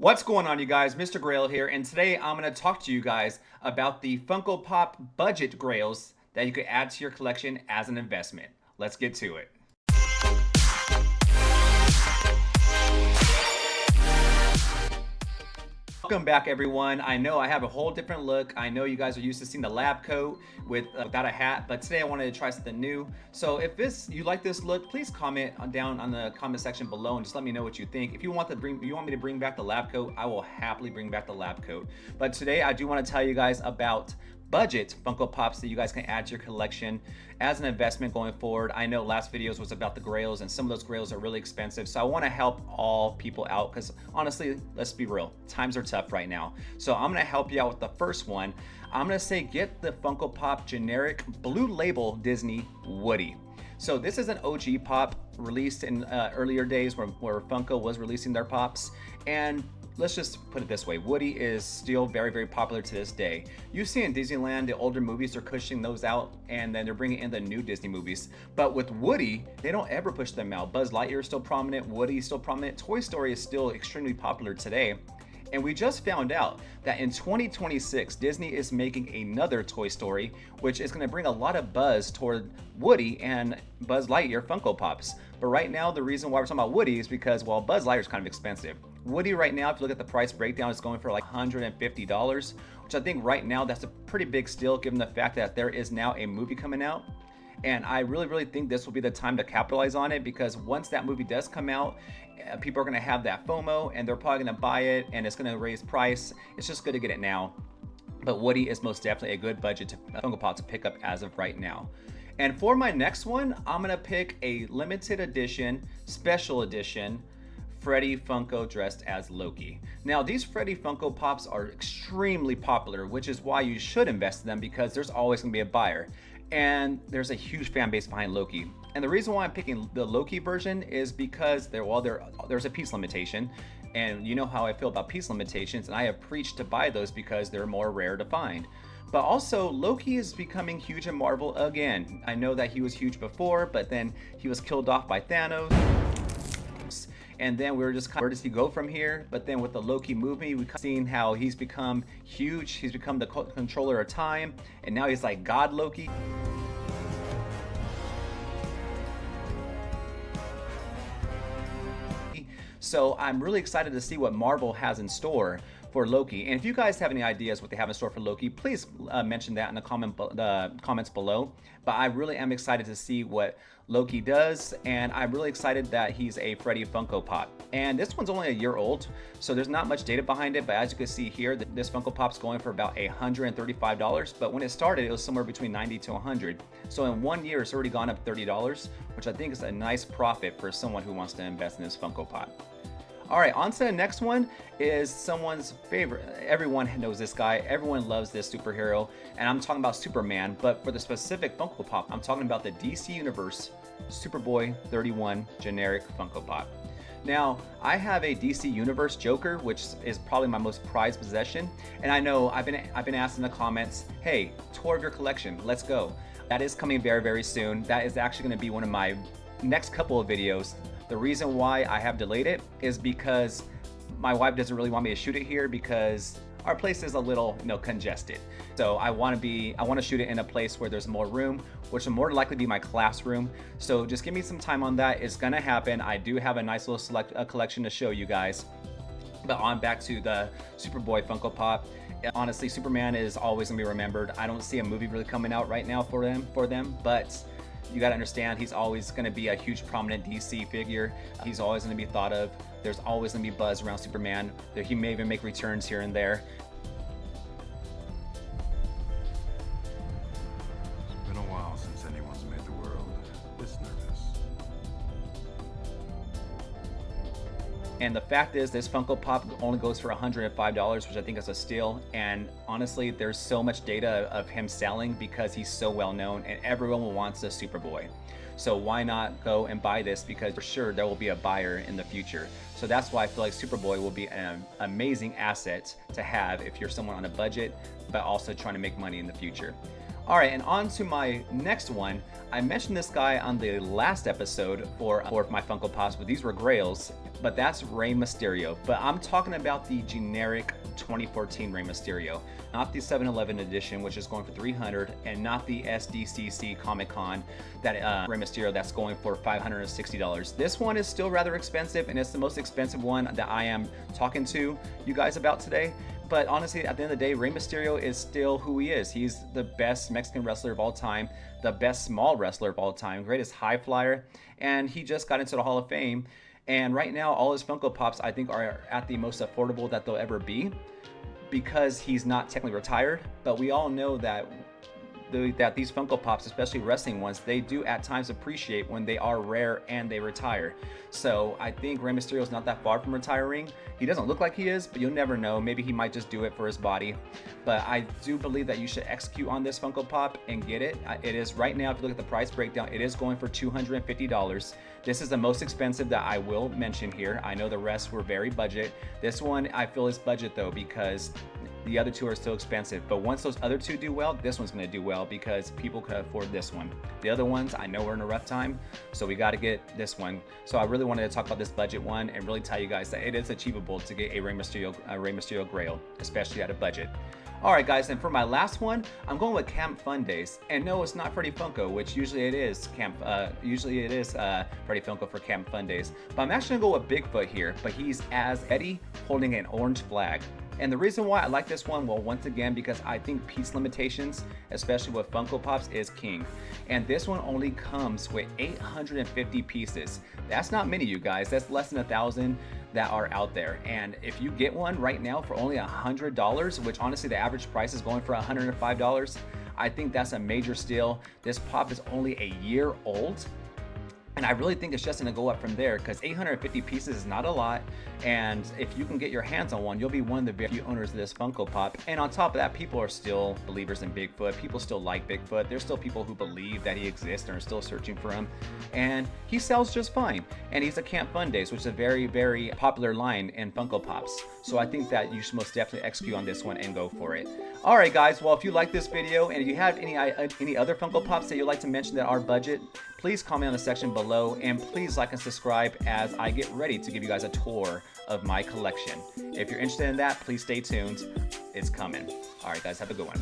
What's going on, you guys? Mr. Grail here, and today I'm going to talk to you guys about the Funko Pop Budget Grails that you could add to your collection as an investment. Let's get to it. Welcome back, everyone. I know I have a whole different look. I know you guys are used to seeing the lab coat without a hat, but today I wanted to try something new. So if you like this look, please comment down on the comment section below and just let me know what you think. If you want me to bring back the lab coat, I will happily bring back the lab coat. But today I do want to tell you guys about budget Funko Pops that you guys can add to your collection as an investment going forward. I know last videos was about the grails, and some of those grails are really expensive, so I want to help all people out because honestly, let's be real, times are tough right now. So I'm going to help you out with the first one. I'm going to say get the Funko Pop generic blue label Disney Woody. So this is an OG pop released in earlier days where Funko was releasing their pops, and let's just put it this way, Woody is still very, very popular to this day. You see in Disneyland, the older movies are pushing those out, and then they're bringing in the new Disney movies. But with Woody, they don't ever push them out. Buzz Lightyear is still prominent, Woody is still prominent, Toy Story is still extremely popular today. And we just found out that in 2026, Disney is making another Toy Story, which is going to bring a lot of buzz toward Woody and Buzz Lightyear Funko Pops. But right now, the reason why we're talking about Woody is because, well, Buzz Lightyear is kind of expensive. Woody right now, if you look at the price breakdown, it's going for like $150, which I think right now that's a pretty big steal given the fact that there is now a movie coming out. And I really think this will be the time to capitalize on it, because once that movie does come out, people are going to have that FOMO and they're probably going to buy it, and it's going to raise price. It's just good to get it now. But Woody is most definitely a good budget Funko Pop to pick up as of right now. And for my next one, I'm going to pick a limited edition, special edition Freddy Funko dressed as Loki. Now, these Freddy Funko Pops are extremely popular, which is why you should invest in them, because there's always going to be a buyer. And there's a huge fan base behind Loki. And the reason why I'm picking the Loki version is because there's a piece limitation. And you know how I feel about piece limitations, and I have preached to buy those because they're more rare to find. But also, Loki is becoming huge in Marvel again. I know that he was huge before, but then he was killed off by Thanos. And then we were just kind of, where does he go from here? But then with the Loki movie, we've seen how he's become huge. He's become the controller of time, and now he's like God Loki. So I'm really excited to see what Marvel has in store for Loki. And if you guys have any ideas what they have in store for Loki, please mention that in the comments below. But I really am excited to see what Loki does, and I'm really excited that he's a Freddy Funko Pop. And this one's only a year old, so there's not much data behind it, but as you can see here, this Funko Pop's going for about $135, but when it started, it was somewhere between $90 to $100. So in 1 year, it's already gone up $30, which I think is a nice profit for someone who wants to invest in this Funko Pop. All right, on to the next one is someone's favorite. Everyone knows this guy. Everyone loves this superhero, and I'm talking about Superman. But for the specific Funko Pop, I'm talking about the DC Universe Superboy 31 generic Funko Pop. Now, I have a DC Universe Joker, which is probably my most prized possession, and I know I've been asked in the comments, hey, tour of your collection, let's go. That is coming very soon. That is actually going to be one of my next couple of videos. The reason why I have delayed it is because my wife doesn't really want me to shoot it here because our place is a little, congested. So I want to shoot it in a place where there's more room, which will more likely be my classroom. So just give me some time on that. It's gonna happen. I do have a nice little collection to show you guys. But on back to the Superboy Funko Pop. Honestly, Superman is always gonna be remembered. I don't see a movie really coming out right now for them, but you gotta understand, he's always gonna be a huge prominent DC figure. He's always gonna be thought of. There's always gonna be buzz around Superman. He may even make returns here and there. It's been a while since anyone's made the world this nervous. And the fact is, this Funko Pop only goes for $105, which I think is a steal. And honestly, there's so much data of him selling because he's so well known and everyone wants a Superboy. So why not go and buy this, because for sure there will be a buyer in the future. So that's why I feel like Superboy will be an amazing asset to have if you're someone on a budget, but also trying to make money in the future. All right, and on to my next one. I mentioned this guy on the last episode for my Funko Pops, but these were Grails. but that's Rey Mysterio. But I'm talking about the generic 2014 Rey Mysterio, not the 7-Eleven edition, which is going for $300, and not the SDCC Comic Con that Rey Mysterio that's going for $560. This one is still rather expensive, and it's the most expensive one that I am talking to you guys about today. But honestly, at the end of the day, Rey Mysterio is still who he is. He's the best Mexican wrestler of all time, the best small wrestler of all time, greatest high flyer, and he just got into the Hall of Fame. And right now, all his Funko Pops, I think, are at the most affordable that they'll ever be, because he's not technically retired. But we all know that these Funko Pops, especially wrestling ones, they do at times appreciate when they are rare and they retire. So I think Rey Mysterio is not that far from retiring. He doesn't look like he is, but you'll never know. Maybe he might just do it for his body. But I do believe that you should execute on this Funko Pop and get it. It is right now, if you look at the price breakdown, it is going for $250. This is the most expensive that I will mention here. I know the rest were very budget. This one I feel is budget though, because the other two are still expensive. But once those other two do well, this one's going to do well because people can afford this one. The other ones, I know we're in a rough time, so we got to get this one. So I really wanted to talk about this budget one and really tell you guys that it is achievable to get a Rey Mysterio Grail, especially at a budget. All right, guys, and for my last one, I'm going with Camp Fun Days. And no, it's not Freddy Funko, which usually it is Freddy Funko for Camp Fun Days. But I'm actually gonna go with Bigfoot here, but he's as Eddie holding an orange flag. And the reason why I like this one, well, once again, because I think piece limitations, especially with Funko Pops, is king. And this one only comes with 850 pieces. That's not many, you guys. That's less than 1,000 that are out there. And if you get one right now for only $100, which honestly the average price is going for $105, I think that's a major steal. This pop is only a year old, and I really think it's just gonna go up from there, because 850 pieces is not a lot. And if you can get your hands on one, you'll be one of the very few owners of this Funko Pop. And on top of that, people are still believers in Bigfoot. People still like Bigfoot. There's still people who believe that he exists and are still searching for him. And he sells just fine. And he's a Camp Fun Days, which is a very, very popular line in Funko Pops. So I think that you should most definitely execute on this one and go for it. All right, guys. Well, if you like this video and if you have any other Funko Pops that you'd like to mention that are budget, please comment in the section below, and please like and subscribe as I get ready to give you guys a tour of my collection. If you're interested in that, please stay tuned. It's coming. All right, guys, have a good one.